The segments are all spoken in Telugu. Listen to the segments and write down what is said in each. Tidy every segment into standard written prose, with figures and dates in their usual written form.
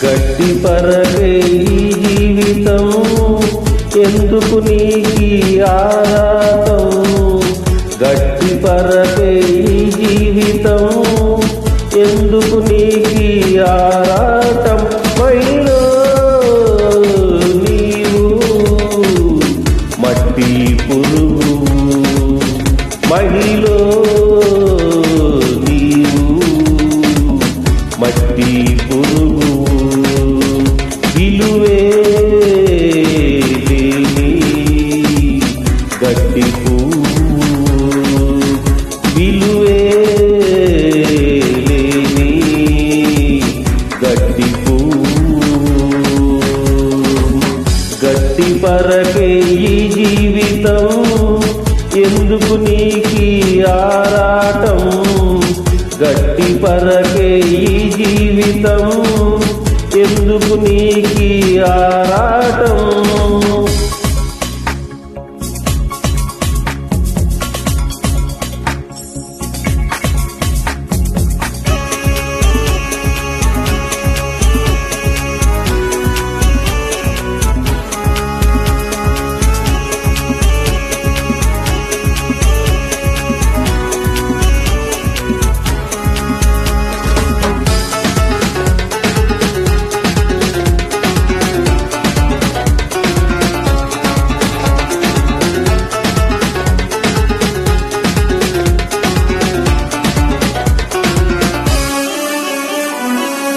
గట్టి పరకే ఈ జీవితం, ఎందుకు నీకీ ఆరాటం? గట్టి పరకే ఈ జీవితం, ఎందుకు నీకీ ఆరాటం? మైలో నీవు మట్టి పురుగు, మహిలో నీవు మట్టి పురుగు, విలువే లేని గట్టి పువ్వు, విలువే లేని గట్టి పువ్వు. గట్టి పరకే ఈ జీవితం, ఎందుకు నీకీ ఆరాటం? గట్టి పరకే ఈ జీవితం, ఎందుకు నీకీ ఆరాటం?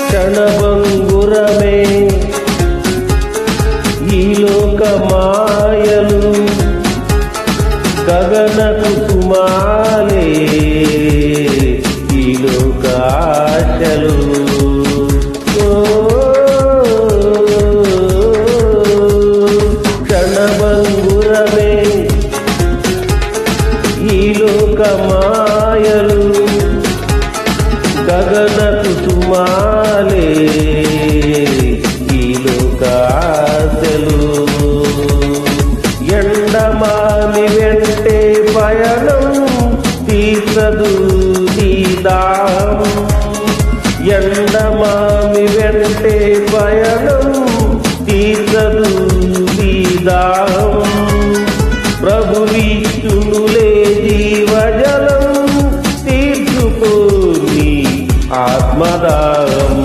క్షణభంగురమే ఈ లోక మాయలు, గగన కుసుమాలే ఈ లోక ఆశలు. క్షణభంగురమే ఈ లోక మాయలు, గగన కుసుమాలే ఈ లోక ఆశలు. ఎండమాని వెంటే పయనం తీర్చదు నీ దాహం, ఎండమాని వెంటే పయనం తీర్చదు నీ దాహం. ప్రభువిష్ణులే జీవజలం, తీర్చుకో నీ ఆత్మదాహం.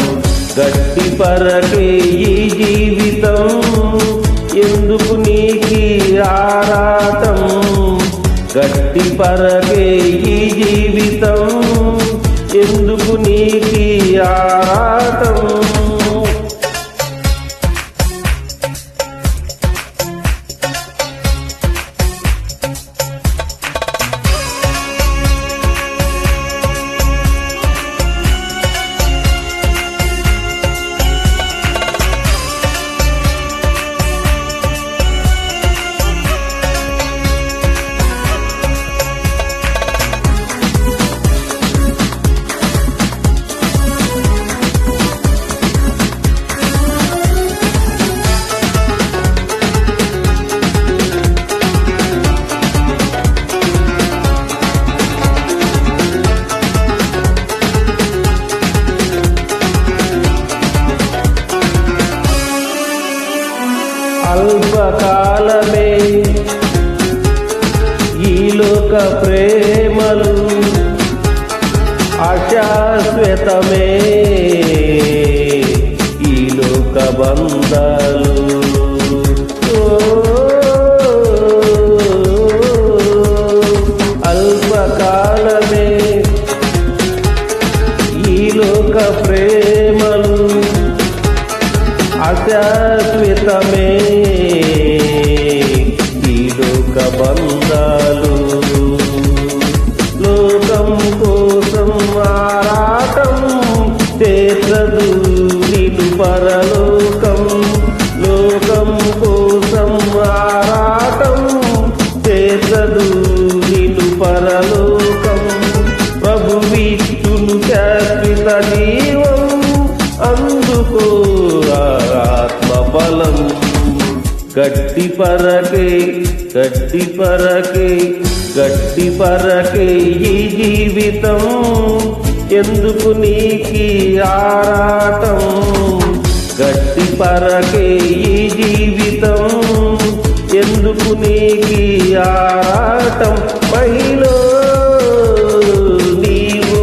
గట్టి పరకే ఈ జీవితం, ఎందుకు నీకీ ఆరాటం? గట్టి పరకే ఈ జీవితం, ఎందుకు నీకీ ఆరాటం? అల్పకాలమే ఈ లోక ప్రేమలు, అశాశ్వతమే ఈ లోక బంధాలు. అల్పకాలమే ఈ లోక ప్రేమలు, అశాశ్వతమే ఈ లోక బంధాలు. లోకం కోసం ఆరాటం చేర్చదు నిన్ను పరలోకం, లోకం కోసం ఆరాటం చేర్చదు నిన్ను పరలోకం. ప్రభువిష్ణుని శాశ్వత జీవం, అందుకో ఆత్మబలం. గట్టి పరకే గట్టి పరకే గట్టి పరకే ఈ జీవితం, ఎందుకు నీకీ ఆరాటం? పరకే ఈ జీవితం, ఎందుకు నీకి ఆరాటం మహిళ నీవు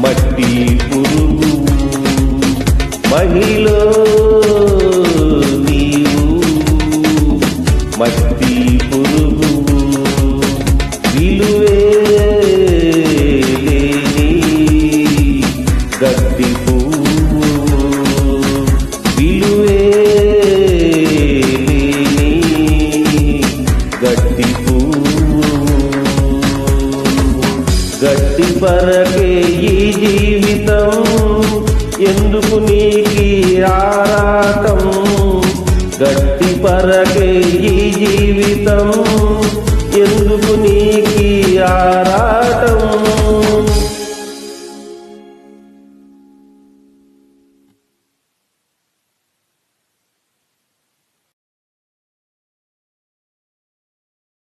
మట్టి పురుగు, మహిళ నీవు మట్టి పురుగు, విలువే లేని గడ్డి పువ్వు, విలువే లేని గడ్డి పువ్వు. గడ్డి పరకే ఈ జీవితం, ఎందుకు నీకి ఆరాటం, గడ్డి పరకే ఈ జీవితం, ఎందుకు నీకి ఆరాటం.